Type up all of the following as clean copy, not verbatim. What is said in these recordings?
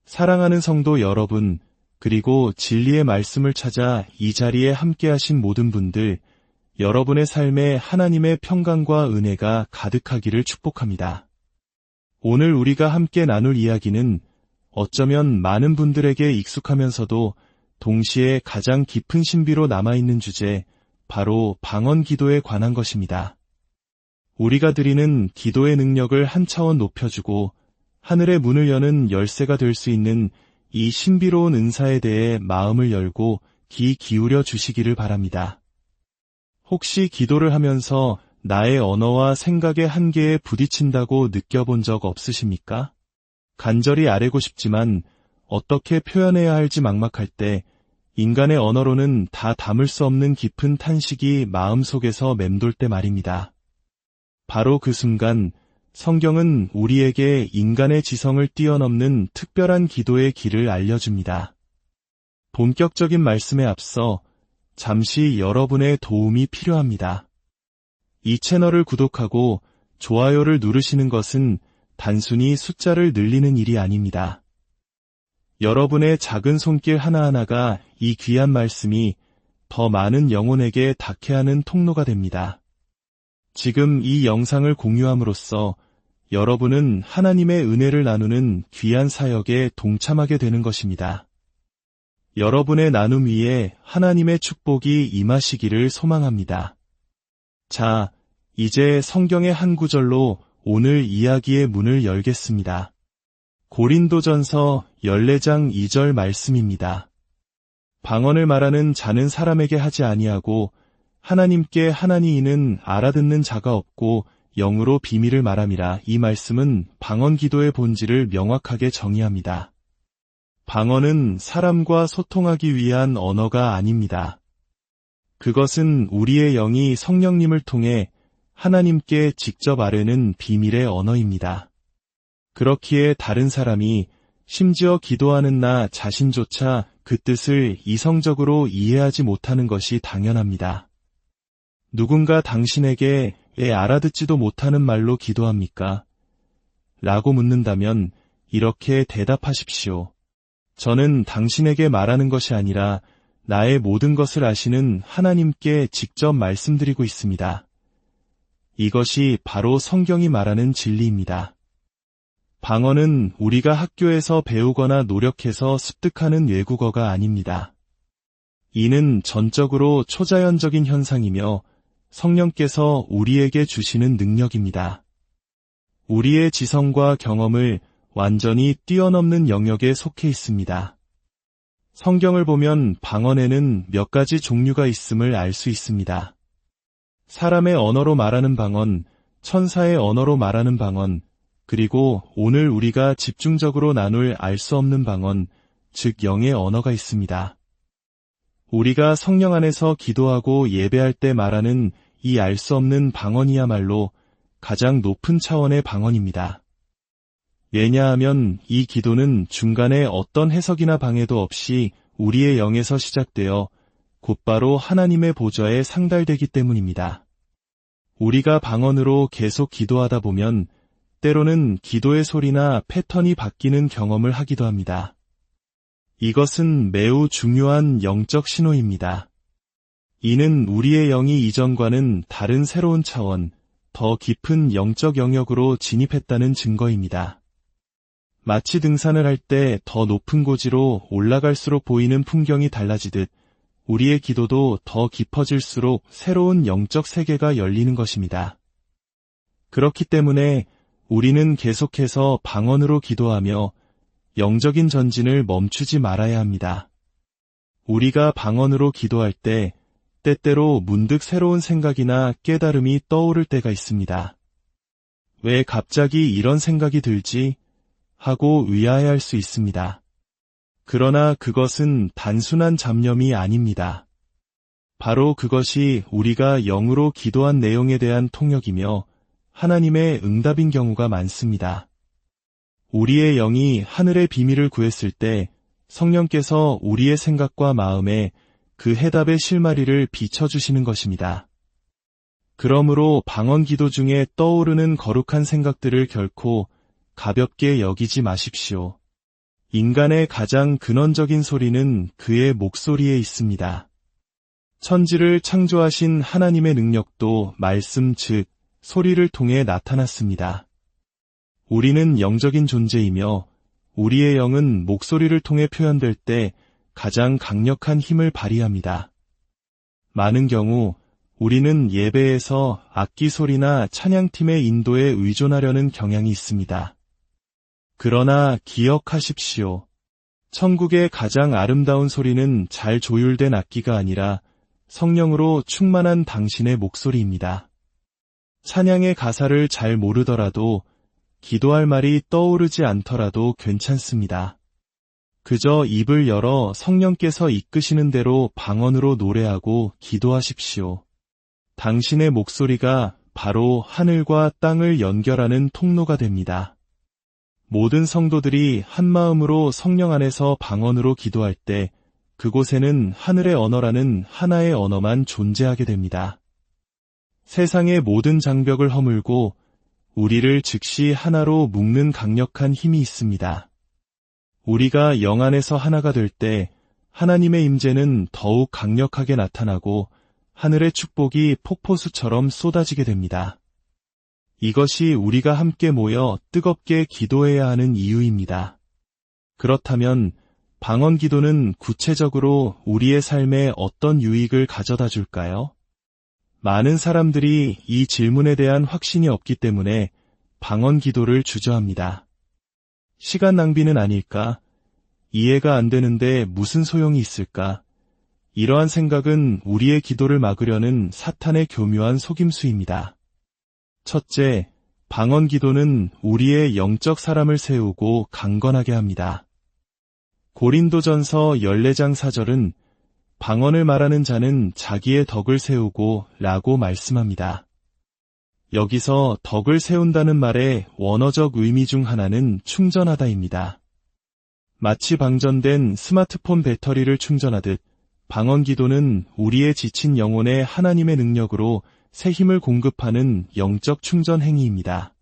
사랑하는 성도 여러분, 그리고 진리의 말씀을 찾아 이 자리에 함께하신 모든 분들, 여러분의 삶에 하나님의 평강과 은혜가 가득하기를 축복합니다. 오늘 우리가 함께 나눌 이야기는 어쩌면 많은 분들에게 익숙하면서도 동시에 가장 깊은 신비로 남아있는 주제, 바로 방언 기도에 관한 것입니다. 우리가 드리는 기도의 능력을 한 차원 높여주고 하늘의 문을 여는 열쇠가 될 수 있는 이 신비로운 은사에 대해 마음을 열고 귀 기울여 주시기를 바랍니다. 혹시 기도를 하면서 나의 언어와 생각의 한계에 부딪힌다고 느껴본 적 없으십니까? 간절히 아뢰고 싶지만 어떻게 표현해야 할지 막막할 때 인간의 언어로는 다 담을 수 없는 깊은 탄식이 마음속에서 맴돌 때 말입니다. 바로 그 순간 성경은 우리에게 인간의 지성을 뛰어넘는 특별한 기도의 길을 알려줍니다. 본격적인 말씀에 앞서 잠시 여러분의 도움이 필요합니다. 이 채널을 구독하고 좋아요를 누르시는 것은 단순히 숫자를 늘리는 일이 아닙니다. 여러분의 작은 손길 하나하나가 이 귀한 말씀이 더 많은 영혼에게 닿게 하는 통로가 됩니다. 지금 이 영상을 공유함으로써 여러분은 하나님의 은혜를 나누는 귀한 사역에 동참하게 되는 것입니다. 여러분의 나눔 위에 하나님의 축복이 임하시기를 소망합니다. 자, 이제 성경의 한 구절로 오늘 이야기의 문을 열겠습니다. 고린도전서 14장 2절 말씀입니다. 방언을 말하는 자는 사람에게 하지 아니하고 하나님께 하나니 이는 알아듣는 자가 없고 영으로 비밀을 말함이라. 이 말씀은 방언 기도의 본질을 명확하게 정의합니다. 방언은 사람과 소통하기 위한 언어가 아닙니다. 그것은 우리의 영이 성령님을 통해 하나님께 직접 아뢰는 비밀의 언어입니다. 그렇기에 다른 사람이 심지어 기도하는 나 자신조차 그 뜻을 이성적으로 이해하지 못하는 것이 당연합니다. 누군가 당신에게 왜 알아듣지도 못하는 말로 기도합니까? 라고 묻는다면 이렇게 대답하십시오. 저는 당신에게 말하는 것이 아니라 나의 모든 것을 아시는 하나님께 직접 말씀드리고 있습니다. 이것이 바로 성경이 말하는 진리입니다. 방언은 우리가 학교에서 배우거나 노력해서 습득하는 외국어가 아닙니다. 이는 전적으로 초자연적인 현상이며 성령께서 우리에게 주시는 능력입니다. 우리의 지성과 경험을 완전히 뛰어넘는 영역에 속해 있습니다. 성경을 보면 방언에는 몇 가지 종류가 있음을 알 수 있습니다. 사람의 언어로 말하는 방언, 천사의 언어로 말하는 방언, 그리고 오늘 우리가 집중적으로 나눌 알 수 없는 방언, 즉 영의 언어가 있습니다. 우리가 성령 안에서 기도하고 예배할 때 말하는 이 알 수 없는 방언이야말로 가장 높은 차원의 방언입니다. 왜냐하면 이 기도는 중간에 어떤 해석이나 방해도 없이 우리의 영에서 시작되어 곧바로 하나님의 보좌에 상달되기 때문입니다. 우리가 방언으로 계속 기도하다 보면 때로는 기도의 소리나 패턴이 바뀌는 경험을 하기도 합니다. 이것은 매우 중요한 영적 신호입니다. 이는 우리의 영이 이전과는 다른 새로운 차원, 더 깊은 영적 영역으로 진입했다는 증거입니다. 마치 등산을 할 때 더 높은 고지로 올라갈수록 보이는 풍경이 달라지듯 우리의 기도도 더 깊어질수록 새로운 영적 세계가 열리는 것입니다. 그렇기 때문에 우리는 계속해서 방언으로 기도하며 영적인 전진을 멈추지 말아야 합니다. 우리가 방언으로 기도할 때 때때로 문득 새로운 생각이나 깨달음이 떠오를 때가 있습니다. 왜 갑자기 이런 생각이 들지? 하고 의아해할 수 있습니다. 그러나 그것은 단순한 잡념이 아닙니다. 바로 그것이 우리가 영으로 기도한 내용에 대한 통역이며 하나님의 응답인 경우가 많습니다. 우리의 영이 하늘의 비밀을 구했을 때 성령께서 우리의 생각과 마음에 그 해답의 실마리를 비춰주시는 것입니다. 그러므로 방언 기도 중에 떠오르는 거룩한 생각들을 결코 가볍게 여기지 마십시오. 인간의 가장 근원적인 소리는 그의 목소리에 있습니다. 천지를 창조하신 하나님의 능력도 말씀 즉 소리를 통해 나타났습니다. 우리는 영적인 존재이며 우리의 영은 목소리를 통해 표현될 때 가장 강력한 힘을 발휘합니다. 많은 경우 우리는 예배에서 악기 소리나 찬양팀의 인도에 의존하려는 경향이 있습니다. 그러나 기억하십시오. 천국의 가장 아름다운 소리는 잘 조율된 악기가 아니라 성령으로 충만한 당신의 목소리입니다. 찬양의 가사를 잘 모르더라도 기도할 말이 떠오르지 않더라도 괜찮습니다. 그저 입을 열어 성령께서 이끄시는 대로 방언으로 노래하고 기도하십시오. 당신의 목소리가 바로 하늘과 땅을 연결하는 통로가 됩니다. 모든 성도들이 한마음으로 성령 안에서 방언으로 기도할 때 그곳에는 하늘의 언어라는 하나의 언어만 존재하게 됩니다. 세상의 모든 장벽을 허물고 우리를 즉시 하나로 묶는 강력한 힘이 있습니다. 우리가 영 안에서 하나가 될 때 하나님의 임재는 더욱 강력하게 나타나고 하늘의 축복이 폭포수처럼 쏟아지게 됩니다. 이것이 우리가 함께 모여 뜨겁게 기도해야 하는 이유입니다. 그렇다면 방언 기도는 구체적으로 우리의 삶에 어떤 유익을 가져다 줄까요? 많은 사람들이 이 질문에 대한 확신이 없기 때문에 방언 기도를 주저합니다. 시간 낭비는 아닐까? 이해가 안 되는데 무슨 소용이 있을까? 이러한 생각은 우리의 기도를 막으려는 사탄의 교묘한 속임수입니다. 첫째, 방언 기도는 우리의 영적 사람을 세우고 강건하게 합니다. 고린도전서 14장 4절은 방언을 말하는 자는 자기의 덕을 세우고 라고 말씀합니다. 여기서 덕을 세운다는 말의 원어적 의미 중 하나는 충전하다입니다. 마치 방전된 스마트폰 배터리를 충전하듯 방언 기도는 우리의 지친 영혼에 하나님의 능력으로 새 힘을 공급하는 영적 충전 행위입니다.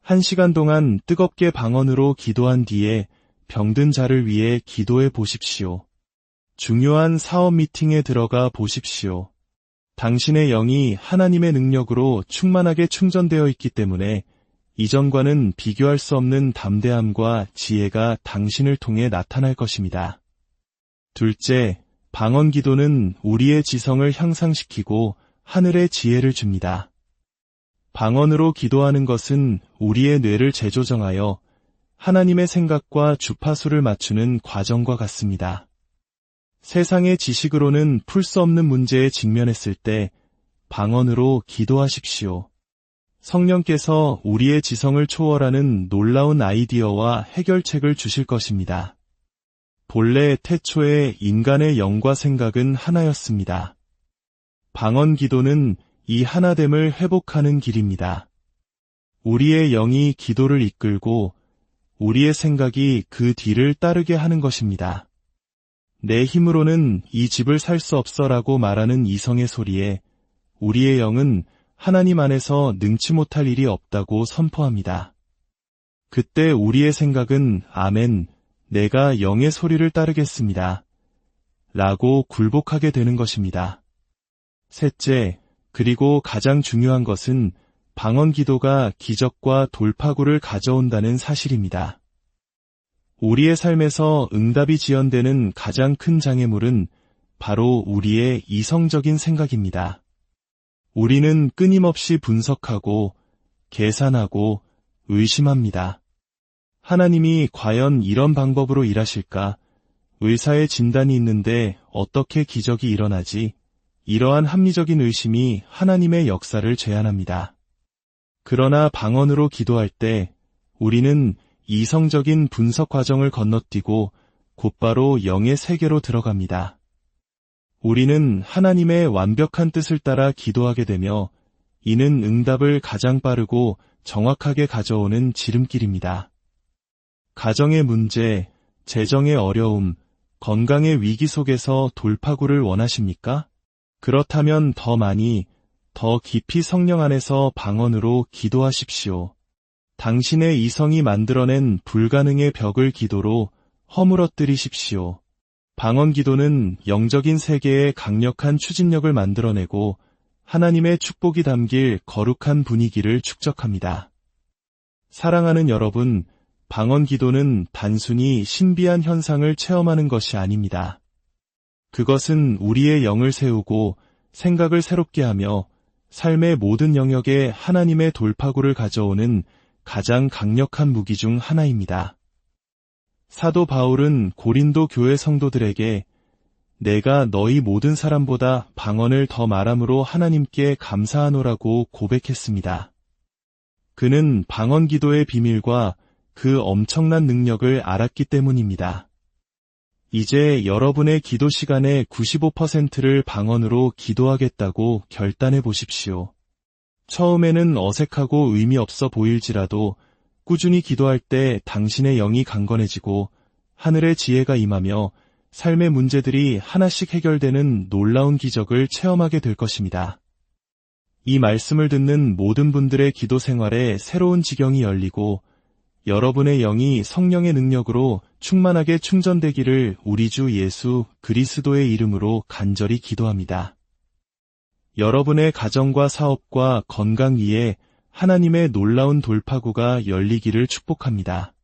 1시간 동안 뜨겁게 방언으로 기도한 뒤에 병든 자를 위해 기도해 보십시오. 중요한 사업 미팅에 들어가 보십시오. 당신의 영이 하나님의 능력으로 충만하게 충전되어 있기 때문에 이전과는 비교할 수 없는 담대함과 지혜가 당신을 통해 나타날 것입니다. 둘째, 방언 기도는 우리의 지성을 향상시키고 하늘의 지혜를 줍니다. 방언으로 기도하는 것은 우리의 뇌를 재조정하여 하나님의 생각과 주파수를 맞추는 과정과 같습니다. 세상의 지식으로는 풀 수 없는 문제에 직면했을 때 방언으로 기도하십시오. 성령께서 우리의 지성을 초월하는 놀라운 아이디어와 해결책을 주실 것입니다. 본래 태초에 인간의 영과 생각은 하나였습니다. 방언 기도는 이 하나됨을 회복하는 길입니다. 우리의 영이 기도를 이끌고 우리의 생각이 그 뒤를 따르게 하는 것입니다. 내 힘으로는 이 집을 살 수 없어라고 말하는 이성의 소리에 우리의 영은 하나님 안에서 능치 못할 일이 없다고 선포합니다. 그때 우리의 생각은 아멘, 내가 영의 소리를 따르겠습니다. 라고 굴복하게 되는 것입니다. 셋째, 그리고 가장 중요한 것은 방언 기도가 기적과 돌파구를 가져온다는 사실입니다. 우리의 삶에서 응답이 지연되는 가장 큰 장애물은 바로 우리의 이성적인 생각입니다. 우리는 끊임없이 분석하고 계산하고 의심합니다. 하나님이 과연 이런 방법으로 일하실까? 의사의 진단이 있는데 어떻게 기적이 일어나지? 이러한 합리적인 의심이 하나님의 역사를 제한합니다. 그러나 방언으로 기도할 때 우리는 이성적인 분석 과정을 건너뛰고 곧바로 영의 세계로 들어갑니다. 우리는 하나님의 완벽한 뜻을 따라 기도하게 되며 이는 응답을 가장 빠르고 정확하게 가져오는 지름길입니다. 가정의 문제, 재정의 어려움, 건강의 위기 속에서 돌파구를 원하십니까? 그렇다면 더 많이, 더 깊이 성령 안에서 방언으로 기도하십시오. 당신의 이성이 만들어낸 불가능의 벽을 기도로 허물어뜨리십시오. 방언 기도는 영적인 세계에 강력한 추진력을 만들어내고 하나님의 축복이 담길 거룩한 분위기를 축적합니다. 사랑하는 여러분, 방언 기도는 단순히 신비한 현상을 체험하는 것이 아닙니다. 그것은 우리의 영을 세우고 생각을 새롭게 하며 삶의 모든 영역에 하나님의 돌파구를 가져오는 가장 강력한 무기 중 하나입니다. 사도 바울은 고린도 교회 성도들에게 내가 너희 모든 사람보다 방언을 더 말함으로 하나님께 감사하노라고 고백했습니다. 그는 방언 기도의 비밀과 그 엄청난 능력을 알았기 때문입니다. 이제 여러분의 기도 시간의 95%를 방언으로 기도하겠다고 결단해 보십시오. 처음에는 어색하고 의미 없어 보일지라도 꾸준히 기도할 때 당신의 영이 강건해지고 하늘의 지혜가 임하며 삶의 문제들이 하나씩 해결되는 놀라운 기적을 체험하게 될 것입니다. 이 말씀을 듣는 모든 분들의 기도 생활에 새로운 지경이 열리고 여러분의 영이 성령의 능력으로 충만하게 충전되기를 우리 주 예수 그리스도의 이름으로 간절히 기도합니다. 여러분의 가정과 사업과 건강 위에 하나님의 놀라운 돌파구가 열리기를 축복합니다.